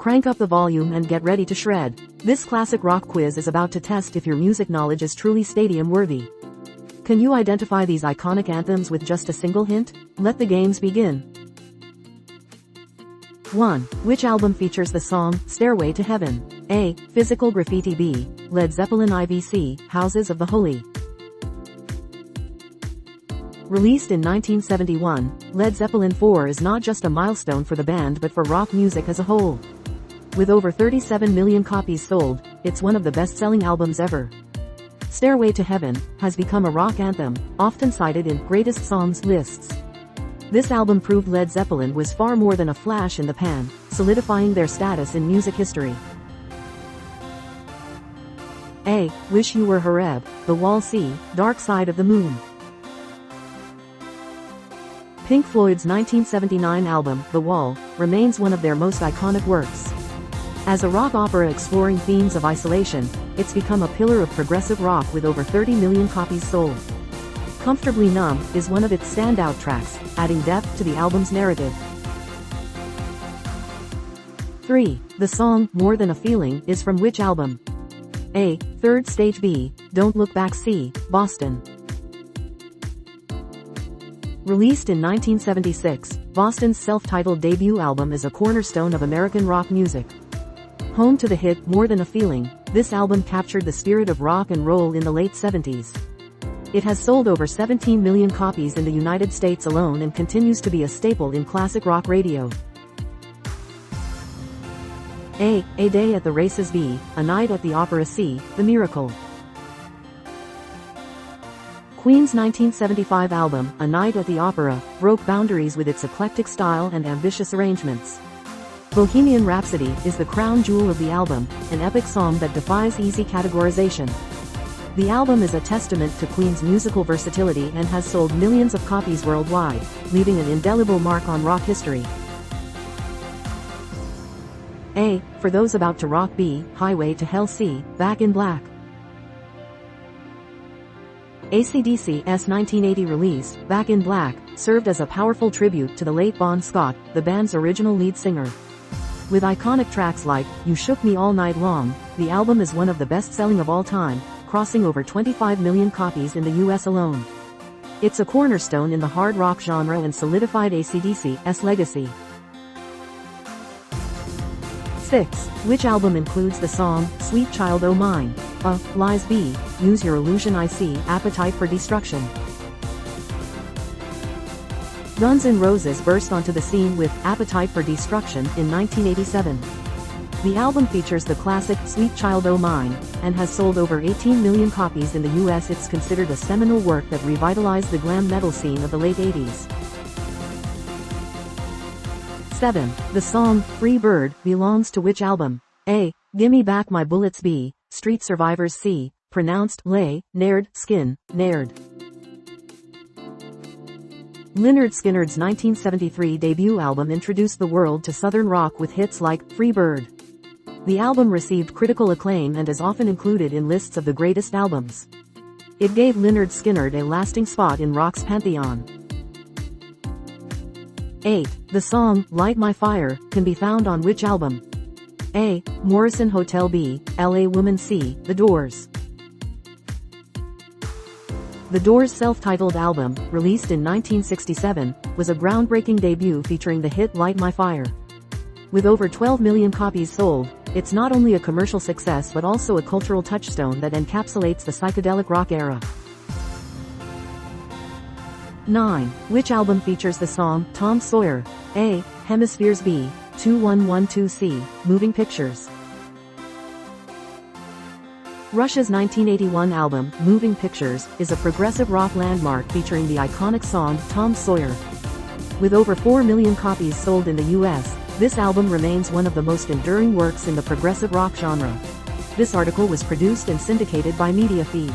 Crank up the volume and get ready to shred. This classic rock quiz is about to test if your music knowledge is truly stadium-worthy. Can you identify these iconic anthems with just a single hint? Let the games begin. 1. Which album features the song, Stairway to Heaven? A. Physical Graffiti. B. Led Zeppelin IVC, Houses of the Holy. Released in 1971, Led Zeppelin IV is not just a milestone for the band but for rock music as a whole. With over 37 million copies sold, it's one of the best-selling albums ever. Stairway to Heaven has become a rock anthem, often cited in greatest songs lists. This album proved Led Zeppelin was far more than a flash in the pan, solidifying their status in music history. A. Wish You Were Here. The Wall. C. Dark Side of the Moon. Pink Floyd's 1979 album, The Wall, remains one of their most iconic works. As a rock opera exploring themes of isolation, it's become a pillar of progressive rock with over 30 million copies sold. Comfortably Numb is one of its standout tracks, adding depth to the album's narrative. 3. The song, More Than a Feeling, is from which album? A. Third Stage. B. Don't Look Back. C. Boston. Released in 1976, Boston's self-titled debut album is a cornerstone of American rock music. Home to the hit, More Than a Feeling, this album captured the spirit of rock and roll in the late 70s. It has sold over 17 million copies in the United States alone and continues to be a staple in classic rock radio. A Day at the Races. B. A Night at the Opera. C. The Miracle. Queen's 1975 album, A Night at the Opera, broke boundaries with its eclectic style and ambitious arrangements. Bohemian Rhapsody is the crown jewel of the album, an epic song that defies easy categorization. The album is a testament to Queen's musical versatility and has sold millions of copies worldwide, leaving an indelible mark on rock history. A. For Those About to Rock. B. Highway to Hell. C. Back in Black. AC/DC's 1980 release, Back in Black, served as a powerful tribute to the late Bon Scott, the band's original lead singer. With iconic tracks like You Shook Me All Night Long, the album is one of the best-selling of all time, crossing over 25 million copies in the US alone. It's a cornerstone in the hard rock genre and solidified AC/DC's legacy. 6. Which album includes the song, Sweet Child O' Mine? A. Lies. B. Use Your Illusion. I See Appetite for Destruction. Guns N' Roses burst onto the scene with Appetite for Destruction in 1987. The album features the classic Sweet Child O' Mine, and has sold over 18 million copies in the US. It's considered a seminal work that revitalized the glam metal scene of the late 80s. 7. The song, Free Bird, belongs to which album? A. Gimme Back My Bullets. B. Street Survivors. C. Pronounced Lay, Naird, Skin, Naird. Lynyrd Skynyrd's 1973 debut album introduced the world to southern rock with hits like Free Bird. The album received critical acclaim and is often included in lists of the greatest albums. It gave Lynyrd Skynyrd a lasting spot in rock's pantheon. 8. The song, Light My Fire, can be found on which album? A. Morrison Hotel. B. LA Woman. C. The Doors. The Doors' self-titled album, released in 1967, was a groundbreaking debut featuring the hit Light My Fire. With over 12 million copies sold, it's not only a commercial success but also a cultural touchstone that encapsulates the psychedelic rock era. 9. Which album features the song, Tom Sawyer? A. Hemispheres. B. 2112. C. Moving Pictures. Rush's 1981 album, Moving Pictures, is a progressive rock landmark featuring the iconic song, Tom Sawyer. With over 4 million copies sold in the US, this album remains one of the most enduring works in the progressive rock genre. This article was produced and syndicated by Mediafeed.